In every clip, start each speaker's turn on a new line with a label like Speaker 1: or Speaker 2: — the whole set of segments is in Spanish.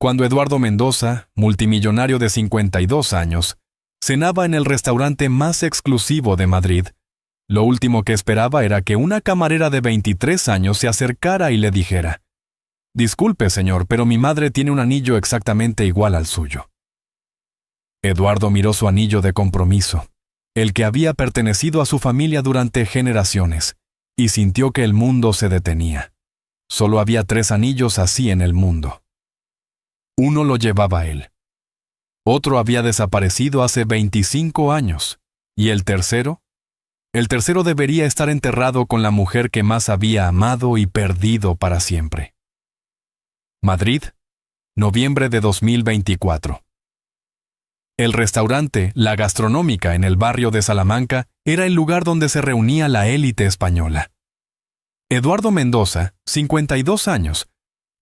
Speaker 1: Cuando Eduardo Mendoza, multimillonario de 52 años, cenaba en el restaurante más exclusivo de Madrid, lo último que esperaba era que una camarera de 23 años se acercara y le dijera: «Disculpe, señor, pero mi madre tiene un anillo exactamente igual al suyo». Eduardo miró su anillo de compromiso, el que había pertenecido a su familia durante generaciones, y sintió que el mundo se detenía. Solo había 3 anillos así en el mundo. Uno lo llevaba él. Otro había desaparecido hace 25 años. ¿Y el tercero? El tercero debería estar enterrado con la mujer que más había amado y perdido para siempre. Madrid, noviembre de 2024. El restaurante La Gastronómica en el barrio de Salamanca era el lugar donde se reunía la élite española. Eduardo Mendoza, 52 años,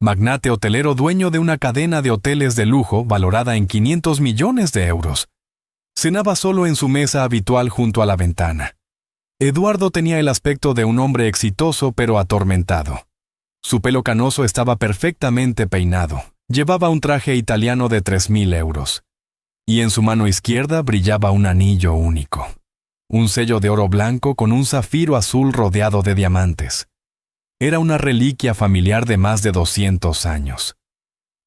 Speaker 1: magnate hotelero dueño de una cadena de hoteles de lujo valorada en 500 millones de euros, cenaba solo en su mesa habitual junto a la ventana. Eduardo tenía el aspecto de un hombre exitoso pero atormentado. Su pelo canoso estaba perfectamente peinado, llevaba un traje italiano de 3.000 euros. Y en su mano izquierda brillaba un anillo único, un sello de oro blanco con un zafiro azul rodeado de diamantes. Era una reliquia familiar de más de 200 años.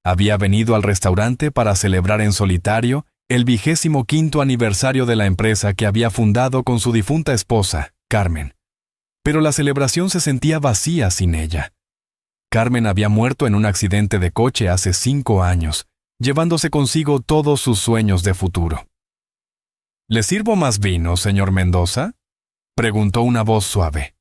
Speaker 1: Había venido al restaurante para celebrar en solitario el 25º aniversario de la empresa que había fundado con su difunta esposa, Carmen. Pero la celebración se sentía vacía sin ella. Carmen había muerto en un accidente de coche hace 5 años, llevándose consigo todos sus sueños de futuro. «¿Le sirvo más vino, señor Mendoza?», preguntó una voz suave.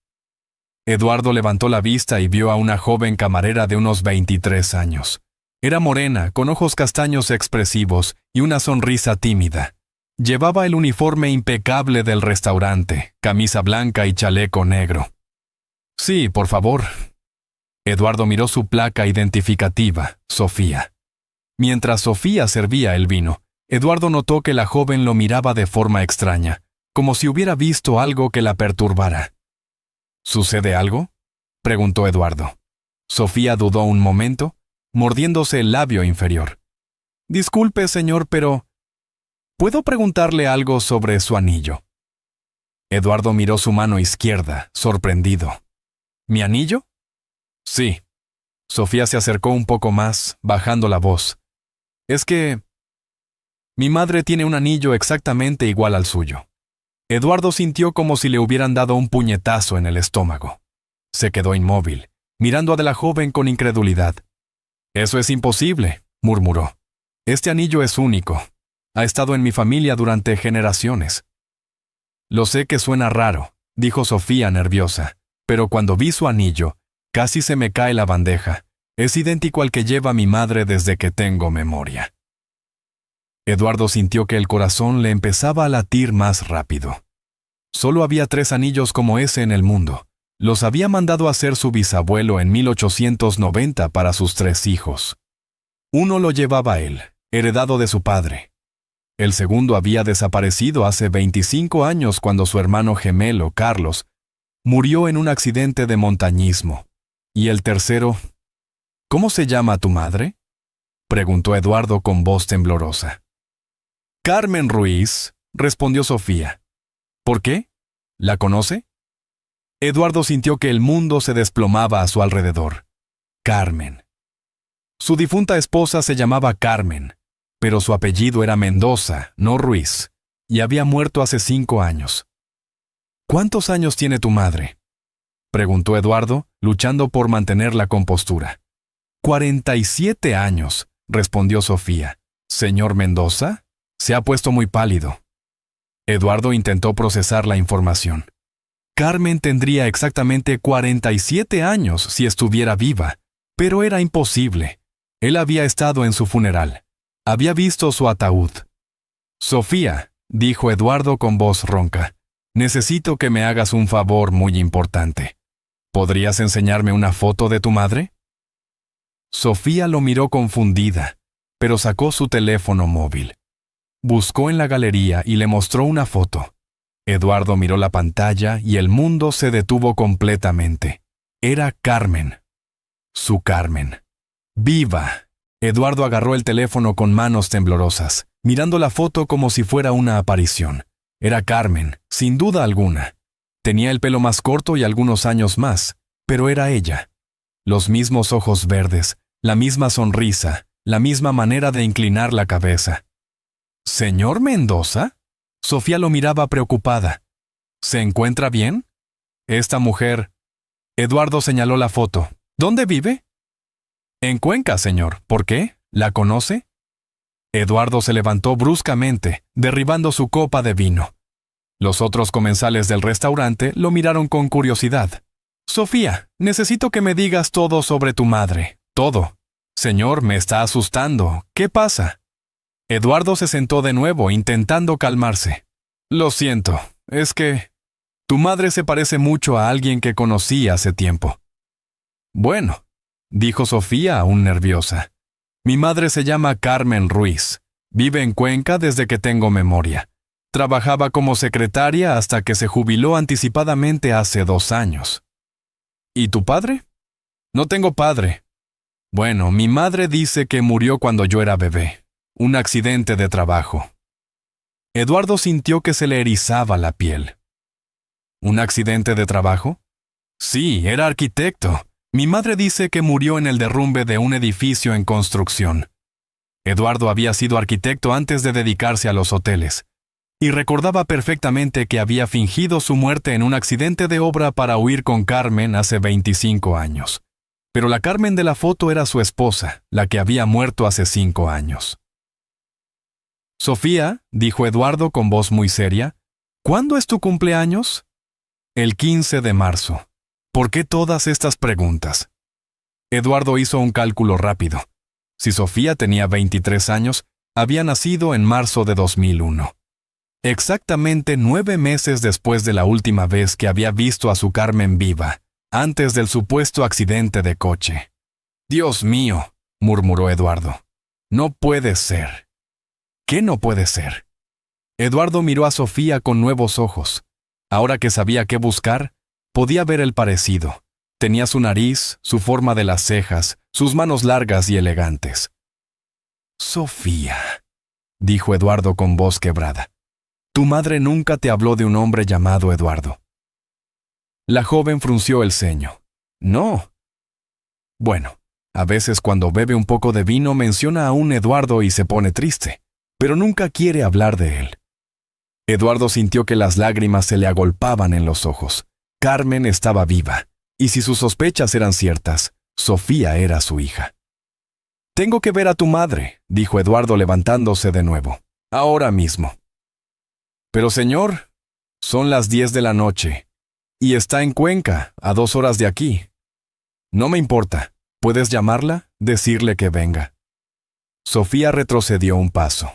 Speaker 1: Eduardo levantó la vista y vio a una joven camarera de unos 23 años. Era morena, con ojos castaños expresivos y una sonrisa tímida. Llevaba el uniforme impecable del restaurante, camisa blanca y chaleco negro. «Sí, por favor». Eduardo miró su placa identificativa, Sofía. Mientras Sofía servía el vino, Eduardo notó que la joven lo miraba de forma extraña, como si hubiera visto algo que la perturbara. «¿Sucede algo?», preguntó Eduardo. Sofía dudó un momento, mordiéndose el labio inferior. «Disculpe, señor, pero ¿puedo preguntarle algo sobre su anillo?». Eduardo miró su mano izquierda, sorprendido. «¿Mi anillo?». «Sí». Sofía se acercó un poco más, bajando la voz. «Es que mi madre tiene un anillo exactamente igual al suyo». Eduardo sintió como si le hubieran dado un puñetazo en el estómago. Se quedó inmóvil, mirando a la joven con incredulidad. «Eso es imposible», murmuró. «Este anillo es único. Ha estado en mi familia durante generaciones». «Lo sé que suena raro», dijo Sofía nerviosa, «pero cuando vi su anillo, casi se me cae la bandeja. Es idéntico al que lleva mi madre desde que tengo memoria». Eduardo sintió que el corazón le empezaba a latir más rápido. Solo había 3 anillos como ese en el mundo. Los había mandado a hacer su bisabuelo en 1890 para sus 3 hijos. Uno lo llevaba él, heredado de su padre. El segundo había desaparecido hace 25 años cuando su hermano gemelo, Carlos, murió en un accidente de montañismo. Y el tercero... «¿Cómo se llama tu madre?», preguntó Eduardo con voz temblorosa. «Carmen Ruiz», respondió Sofía. «¿Por qué? ¿La conoce?». Eduardo sintió que el mundo se desplomaba a su alrededor. Carmen. Su difunta esposa se llamaba Carmen, pero su apellido era Mendoza, no Ruiz, y había muerto hace 5 años. «¿Cuántos años tiene tu madre?», preguntó Eduardo, luchando por mantener la compostura. «47 años», respondió Sofía. «¿Señor Mendoza?». Se ha puesto muy pálido. Eduardo intentó procesar la información. Carmen tendría exactamente 47 años si estuviera viva, pero era imposible. Él había estado en su funeral. Había visto su ataúd. «Sofía», dijo Eduardo con voz ronca, «necesito que me hagas un favor muy importante. ¿Podrías enseñarme una foto de tu madre?». Sofía lo miró confundida, pero sacó su teléfono móvil. Buscó en la galería y le mostró una foto. Eduardo miró la pantalla y el mundo se detuvo completamente. Era Carmen. Su Carmen. Viva. Eduardo agarró el teléfono con manos temblorosas, mirando la foto como si fuera una aparición. Era Carmen, sin duda alguna. Tenía el pelo más corto y algunos años más, pero era ella. Los mismos ojos verdes, la misma sonrisa, la misma manera de inclinar la cabeza. ¿Señor Mendoza? Sofía lo miraba preocupada. ¿Se encuentra bien? Esta mujer... Eduardo señaló la foto. ¿Dónde vive? En Cuenca, señor. ¿Por qué? ¿La conoce? Eduardo se levantó bruscamente, derribando su copa de vino. Los otros comensales del restaurante lo miraron con curiosidad. Sofía, necesito que me digas todo sobre tu madre. Todo. Señor, me está asustando. ¿Qué pasa? Eduardo se sentó de nuevo, intentando calmarse. Lo siento, es que... Tu madre se parece mucho a alguien que conocí hace tiempo. Bueno, dijo Sofía aún nerviosa. Mi madre se llama Carmen Ruiz. Vive en Cuenca desde que tengo memoria. Trabajaba como secretaria hasta que se jubiló anticipadamente hace 2 años. ¿Y tu padre? No tengo padre. Bueno, mi madre dice que murió cuando yo era bebé. Un accidente de trabajo. Eduardo sintió que se le erizaba la piel. ¿Un accidente de trabajo? Sí, era arquitecto. Mi madre dice que murió en el derrumbe de un edificio en construcción. Eduardo había sido arquitecto antes de dedicarse a los hoteles, y recordaba perfectamente que había fingido su muerte en un accidente de obra para huir con Carmen hace 25 años. Pero la Carmen de la foto era su esposa, la que había muerto hace 5 años. Sofía, dijo Eduardo con voz muy seria, ¿cuándo es tu cumpleaños? El 15 de marzo. ¿Por qué todas estas preguntas? Eduardo hizo un cálculo rápido. Si Sofía tenía 23 años, había nacido en marzo de 2001. Exactamente 9 meses después de la última vez que había visto a su Carmen viva, antes del supuesto accidente de coche. Dios mío, murmuró Eduardo. No puede ser. ¿Qué no puede ser? Eduardo miró a Sofía con nuevos ojos. Ahora que sabía qué buscar, podía ver el parecido. Tenía su nariz, su forma de las cejas, sus manos largas y elegantes. Sofía, dijo Eduardo con voz quebrada. Tu madre nunca te habló de un hombre llamado Eduardo. La joven frunció el ceño. No. Bueno, a veces cuando bebe un poco de vino menciona a un Eduardo y se pone triste, pero nunca quiere hablar de él. Eduardo sintió que las lágrimas se le agolpaban en los ojos. Carmen estaba viva, y si sus sospechas eran ciertas, Sofía era su hija. Tengo que ver a tu madre, dijo Eduardo levantándose de nuevo. Ahora mismo. Pero señor, son las 10 de la noche, y está en Cuenca, a 2 horas de aquí. No me importa. ¿Puedes llamarla? Decirle que venga. Sofía retrocedió un paso.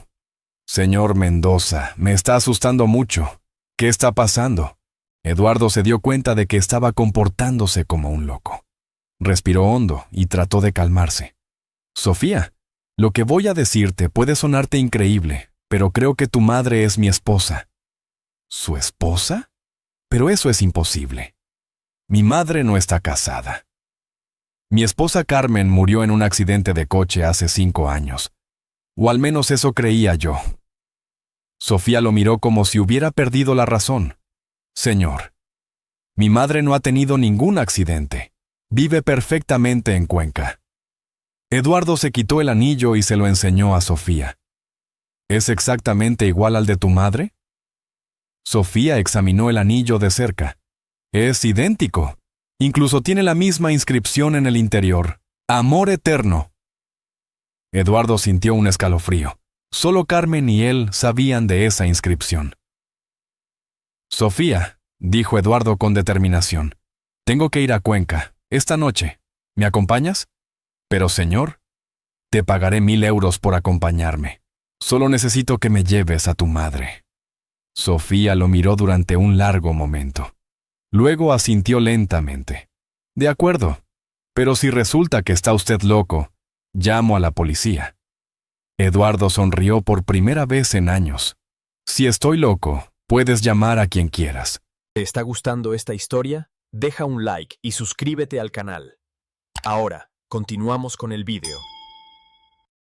Speaker 1: Señor Mendoza, me está asustando mucho. ¿Qué está pasando? Eduardo se dio cuenta de que estaba comportándose como un loco. Respiró hondo y trató de calmarse. Sofía, lo que voy a decirte puede sonarte increíble, pero creo que tu madre es mi esposa. ¿Su esposa? Pero eso es imposible. Mi madre no está casada. Mi esposa Carmen murió en un accidente de coche hace 5 años. O al menos eso creía yo. Sofía lo miró como si hubiera perdido la razón. Señor, mi madre no ha tenido ningún accidente. Vive perfectamente en Cuenca. Eduardo se quitó el anillo y se lo enseñó a Sofía. ¿Es exactamente igual al de tu madre? Sofía examinó el anillo de cerca. Es idéntico. Incluso tiene la misma inscripción en el interior. Amor eterno. Eduardo sintió un escalofrío. Solo Carmen y él sabían de esa inscripción. Sofía, dijo Eduardo con determinación, tengo que ir a Cuenca, esta noche. ¿Me acompañas? Pero señor, te pagaré 1000 euros por acompañarme. Solo necesito que me lleves a tu madre. Sofía lo miró durante un largo momento. Luego asintió lentamente. De acuerdo, pero si resulta que está usted loco, llamo a la policía. Eduardo sonrió por primera vez en años. Si estoy loco, puedes llamar a quien quieras.
Speaker 2: ¿Te está gustando esta historia? Deja un like y suscríbete al canal. Ahora, continuamos con el vídeo.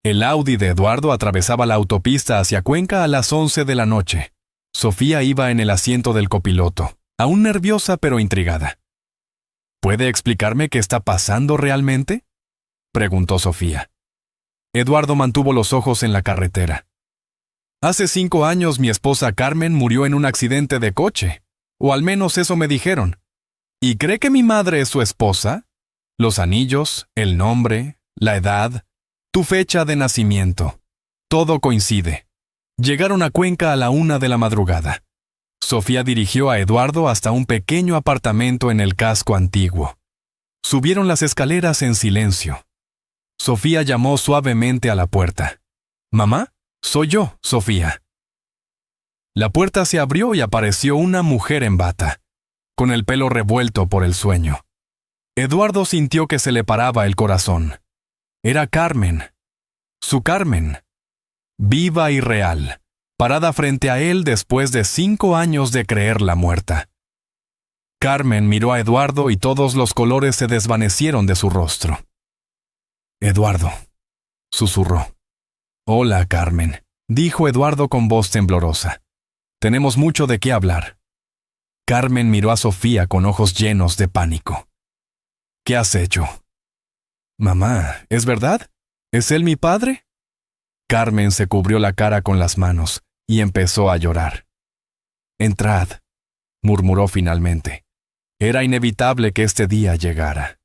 Speaker 1: El Audi de Eduardo atravesaba la autopista hacia Cuenca a las 11 de la noche. Sofía iba en el asiento del copiloto, aún nerviosa pero intrigada. ¿Puede explicarme qué está pasando realmente?, preguntó Sofía. Eduardo mantuvo los ojos en la carretera. Hace 5 años mi esposa Carmen murió en un accidente de coche, o al menos eso me dijeron. ¿Y cree que mi madre es su esposa? Los anillos, el nombre, la edad, tu fecha de nacimiento. Todo coincide. Llegaron a Cuenca a la 1 de la madrugada. Sofía dirigió a Eduardo hasta un pequeño apartamento en el casco antiguo. Subieron las escaleras en silencio. Sofía llamó suavemente a la puerta. «Mamá, soy yo, Sofía». La puerta se abrió y apareció una mujer en bata, con el pelo revuelto por el sueño. Eduardo sintió que se le paraba el corazón. Era Carmen. Su Carmen. Viva y real, parada frente a él después de 5 años de creerla muerta. Carmen miró a Eduardo y todos los colores se desvanecieron de su rostro. «Eduardo», susurró. «Hola, Carmen», dijo Eduardo con voz temblorosa. «Tenemos mucho de qué hablar». Carmen miró a Sofía con ojos llenos de pánico. «¿Qué has hecho?» «Mamá, ¿es verdad? ¿Es él mi padre?» Carmen se cubrió la cara con las manos y empezó a llorar. «Entrad», murmuró finalmente. Era inevitable que este día llegara.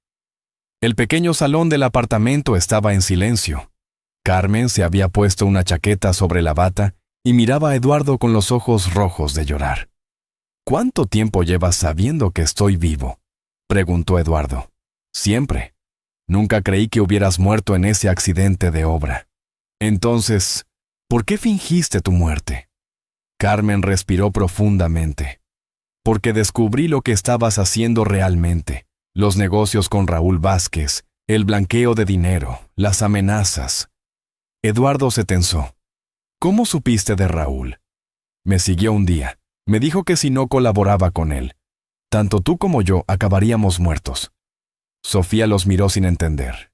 Speaker 1: El pequeño salón del apartamento estaba en silencio. Carmen se había puesto una chaqueta sobre la bata y miraba a Eduardo con los ojos rojos de llorar. «¿Cuánto tiempo llevas sabiendo que estoy vivo?», preguntó Eduardo. «Siempre. Nunca creí que hubieras muerto en ese accidente de obra. Entonces, ¿por qué fingiste tu muerte?» Carmen respiró profundamente. «Porque descubrí lo que estabas haciendo realmente. Los negocios con Raúl Vázquez, el blanqueo de dinero, las amenazas». Eduardo se tensó. «¿Cómo supiste de Raúl?» «Me siguió un día. Me dijo que si no colaboraba con él, tanto tú como yo acabaríamos muertos». Sofía los miró sin entender.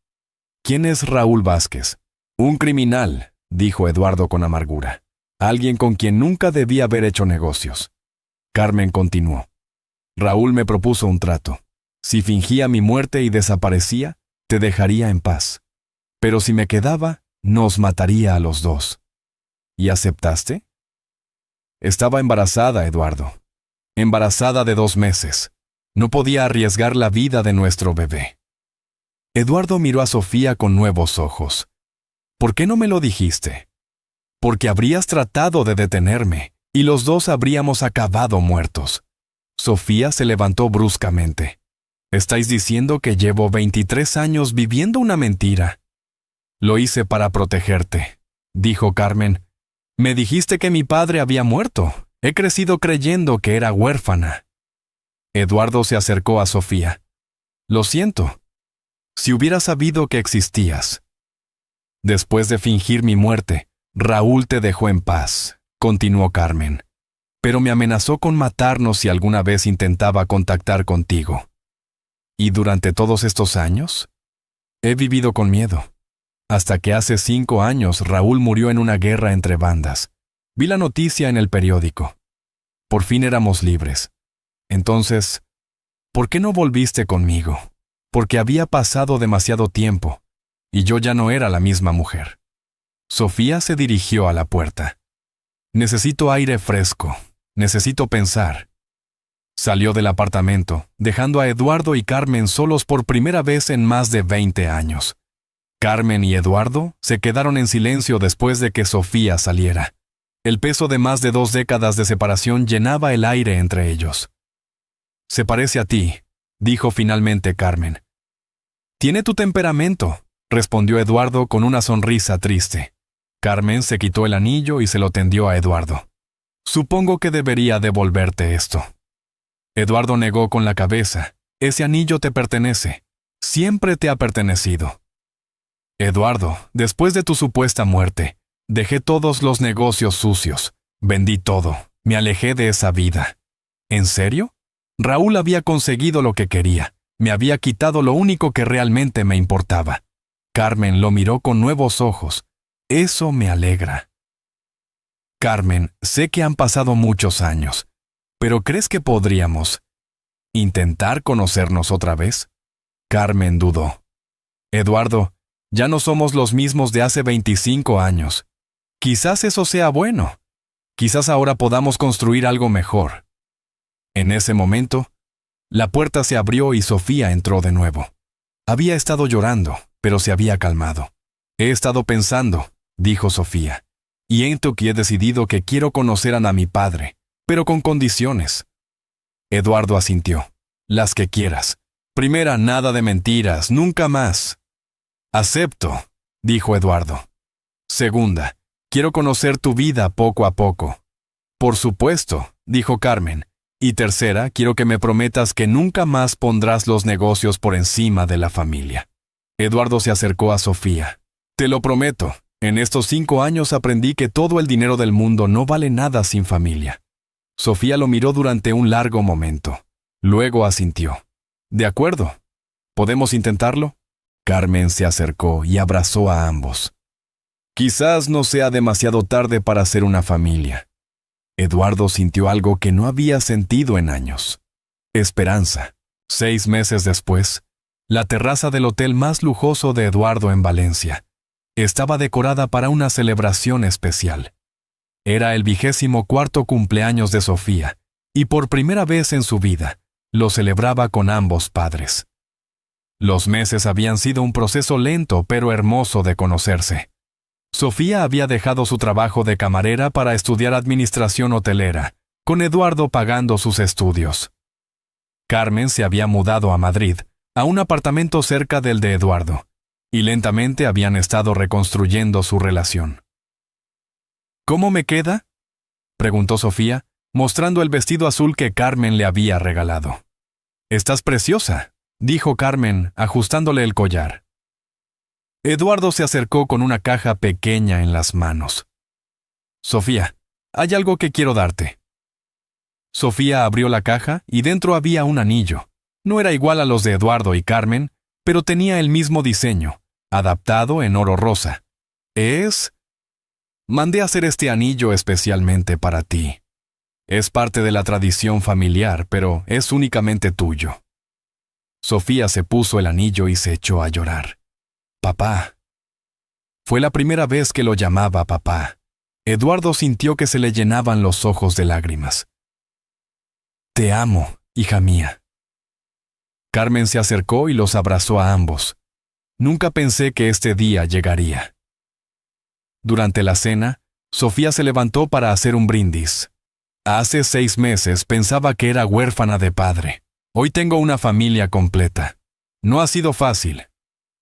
Speaker 1: «¿Quién es Raúl Vázquez?» «Un criminal», dijo Eduardo con amargura. «Alguien con quien nunca debí haber hecho negocios». Carmen continuó. «Raúl me propuso un trato. Si fingía mi muerte y desaparecía, te dejaría en paz. Pero si me quedaba, nos mataría a los dos». ¿Y aceptaste? Estaba embarazada, Eduardo. Embarazada de 2 meses. No podía arriesgar la vida de nuestro bebé. Eduardo miró a Sofía con nuevos ojos. «¿Por qué no me lo dijiste?» «Porque habrías tratado de detenerme, y los dos habríamos acabado muertos». Sofía se levantó bruscamente. «¿Estáis diciendo que llevo 23 años viviendo una mentira?» «Lo hice para protegerte», dijo Carmen. «Me dijiste que mi padre había muerto. He crecido creyendo que era huérfana». Eduardo se acercó a Sofía. «Lo siento. Si hubiera sabido que existías». «Después de fingir mi muerte, Raúl te dejó en paz», continuó Carmen. «Pero me amenazó con matarnos si alguna vez intentaba contactar contigo». «¿Y durante todos estos años?» «He vivido con miedo. Hasta que hace 5 años Raúl murió en una guerra entre bandas. Vi la noticia en el periódico. Por fin éramos libres. Entonces, ¿por qué no volviste conmigo? Porque había pasado demasiado tiempo, y yo ya no era la misma mujer». Sofía se dirigió a la puerta. «Necesito aire fresco. Necesito pensar». Salió del apartamento, dejando a Eduardo y Carmen solos por primera vez en más de 20 años. Carmen y Eduardo se quedaron en silencio después de que Sofía saliera. El peso de más de 2 décadas de separación llenaba el aire entre ellos. «Se parece a ti», dijo finalmente Carmen. «Tiene tu temperamento», respondió Eduardo con una sonrisa triste. Carmen se quitó el anillo y se lo tendió a Eduardo. «Supongo que debería devolverte esto». Eduardo negó con la cabeza. «Ese anillo te pertenece. Siempre te ha pertenecido». «Eduardo, después de tu supuesta muerte, dejé todos los negocios sucios. Vendí todo. Me alejé de esa vida». «¿En serio?» Raúl había conseguido lo que quería. Me había quitado lo único que realmente me importaba. Carmen lo miró con nuevos ojos, Eso me alegra. Carmen, sé que han pasado muchos años, pero ¿crees que podríamos intentar conocernos otra vez? Carmen dudó. Eduardo, ya no somos los mismos de hace 25 años. Quizás eso sea bueno. Quizás ahora podamos construir algo mejor. En ese momento, la puerta se abrió y Sofía entró de nuevo. Había estado llorando, pero se había calmado. He estado pensando, dijo Sofía, y he decidido que quiero conocer a mi padre, pero con condiciones. Eduardo asintió. Las que quieras. Primera, nada de mentiras, nunca más. Acepto, dijo Eduardo. Segunda, quiero conocer tu vida poco a poco. Por supuesto, dijo Carmen. Y tercera, quiero que me prometas que nunca más pondrás los negocios por encima de la familia. Eduardo se acercó a Sofía. Te lo prometo, en estos 5 años aprendí que todo el dinero del mundo no vale nada sin familia. Sofía lo miró durante un largo momento. Luego asintió. De acuerdo. ¿Podemos intentarlo? Carmen se acercó y abrazó a ambos. Quizás no sea demasiado tarde para hacer una familia. Eduardo sintió algo que no había sentido en años. Esperanza. 6 meses después, la terraza del hotel más lujoso de Eduardo en Valencia estaba decorada para una celebración especial. Era el 24º cumpleaños de Sofía, y por primera vez en su vida, lo celebraba con ambos padres. Los meses habían sido un proceso lento pero hermoso de conocerse. Sofía había dejado su trabajo de camarera para estudiar administración hotelera, con Eduardo pagando sus estudios. Carmen se había mudado a Madrid, a un apartamento cerca del de Eduardo, y lentamente habían estado reconstruyendo su relación. ¿Cómo me queda?, preguntó Sofía, mostrando el vestido azul que Carmen le había regalado. «Estás preciosa», dijo Carmen, ajustándole el collar. Eduardo se acercó con una caja pequeña en las manos. «Sofía, hay algo que quiero darte». Sofía abrió la caja y dentro había un anillo. No era igual a los de Eduardo y Carmen, pero tenía el mismo diseño, adaptado en oro rosa. Mandé hacer este anillo especialmente para ti. Es parte de la tradición familiar, pero es únicamente tuyo. Sofía se puso el anillo y se echó a llorar. Papá. Fue la primera vez que lo llamaba papá. Eduardo sintió que se le llenaban los ojos de lágrimas. Te amo, hija mía. Carmen se acercó y los abrazó a ambos. Nunca pensé que este día llegaría. Durante la cena, Sofía se levantó para hacer un brindis. Hace 6 meses pensaba que era huérfana de padre. Hoy tengo una familia completa. No ha sido fácil.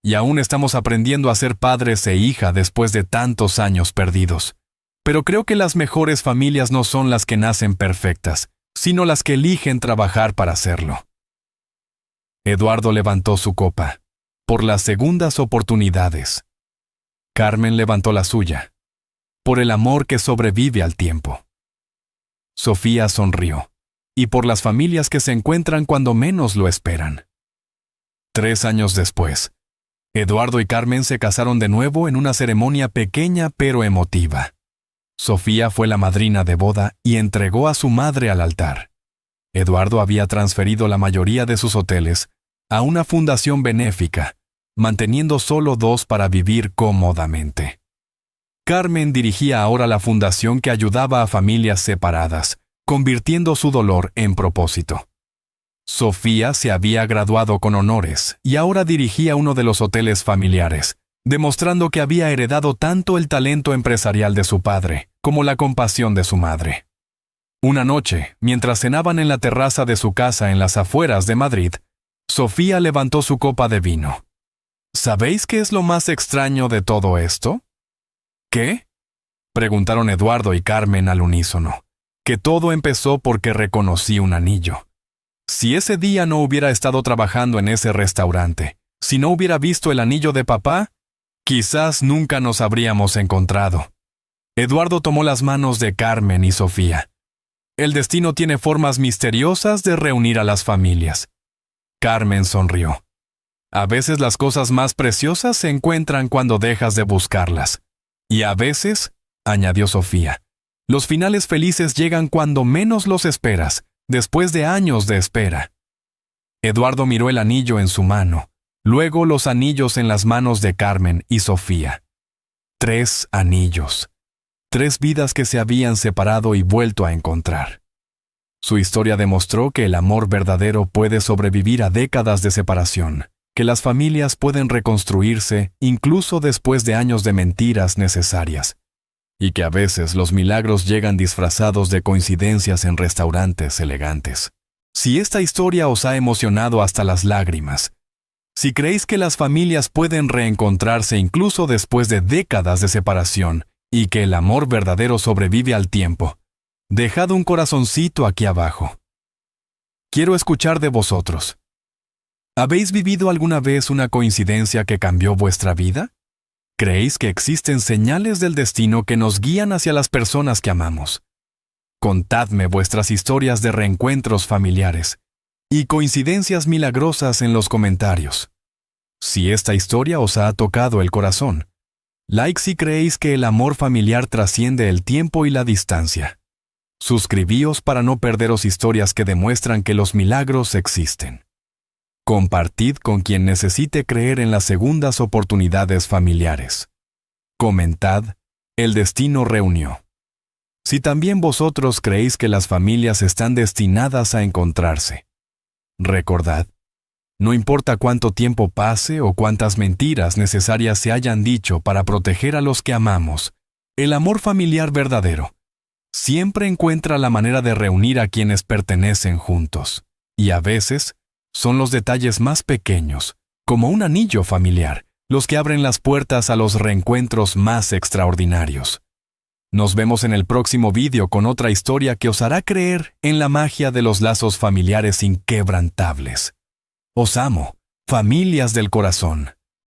Speaker 1: Y aún estamos aprendiendo a ser padres e hija después de tantos años perdidos. Pero creo que las mejores familias no son las que nacen perfectas, sino las que eligen trabajar para hacerlo. Eduardo levantó su copa. Por las segundas oportunidades. Carmen levantó la suya. Por el amor que sobrevive al tiempo. Sofía sonrió. Y por las familias que se encuentran cuando menos lo esperan. 3 años después, Eduardo y Carmen se casaron de nuevo en una ceremonia pequeña pero emotiva. Sofía fue la madrina de boda y entregó a su madre al altar. Eduardo había transferido la mayoría de sus hoteles a una fundación benéfica, manteniendo solo 2 para vivir cómodamente. Carmen dirigía ahora la fundación que ayudaba a familias separadas, convirtiendo su dolor en propósito. Sofía se había graduado con honores y ahora dirigía uno de los hoteles familiares, demostrando que había heredado tanto el talento empresarial de su padre como la compasión de su madre. Una noche, mientras cenaban en la terraza de su casa en las afueras de Madrid, Sofía levantó su copa de vino. ¿Sabéis qué es lo más extraño de todo esto? ¿Qué? Preguntaron Eduardo y Carmen al unísono. Que todo empezó porque reconocí un anillo. Si ese día no hubiera estado trabajando en ese restaurante, si no hubiera visto el anillo de papá, quizás nunca nos habríamos encontrado. Eduardo tomó las manos de Carmen y Sofía. El destino tiene formas misteriosas de reunir a las familias. Carmen sonrió. A veces las cosas más preciosas se encuentran cuando dejas de buscarlas. Y a veces, añadió Sofía, los finales felices llegan cuando menos los esperas, después de años de espera. Eduardo miró el anillo en su mano, luego los anillos en las manos de Carmen y Sofía. 3 anillos. 3 vidas que se habían separado y vuelto a encontrar. Su historia demostró que el amor verdadero puede sobrevivir a décadas de separación, que las familias pueden reconstruirse incluso después de años de mentiras necesarias, y que a veces los milagros llegan disfrazados de coincidencias en restaurantes elegantes. Si esta historia os ha emocionado hasta las lágrimas, si creéis que las familias pueden reencontrarse incluso después de décadas de separación y que el amor verdadero sobrevive al tiempo, dejad un corazoncito aquí abajo. Quiero escuchar de vosotros. ¿Habéis vivido alguna vez una coincidencia que cambió vuestra vida? ¿Creéis que existen señales del destino que nos guían hacia las personas que amamos? Contadme vuestras historias de reencuentros familiares y coincidencias milagrosas en los comentarios. Si esta historia os ha tocado el corazón, like si creéis que el amor familiar trasciende el tiempo y la distancia. Suscribíos para no perderos historias que demuestran que los milagros existen. Compartid con quien necesite creer en las segundas oportunidades familiares. Comentad, el destino reunió. Si también vosotros creéis que las familias están destinadas a encontrarse, recordad, no importa cuánto tiempo pase o cuántas mentiras necesarias se hayan dicho para proteger a los que amamos, el amor familiar verdadero siempre encuentra la manera de reunir a quienes pertenecen juntos, y a veces son los detalles más pequeños, como un anillo familiar, los que abren las puertas a los reencuentros más extraordinarios. Nos vemos en el próximo vídeo con otra historia que os hará creer en la magia de los lazos familiares inquebrantables. Os amo, familias del corazón.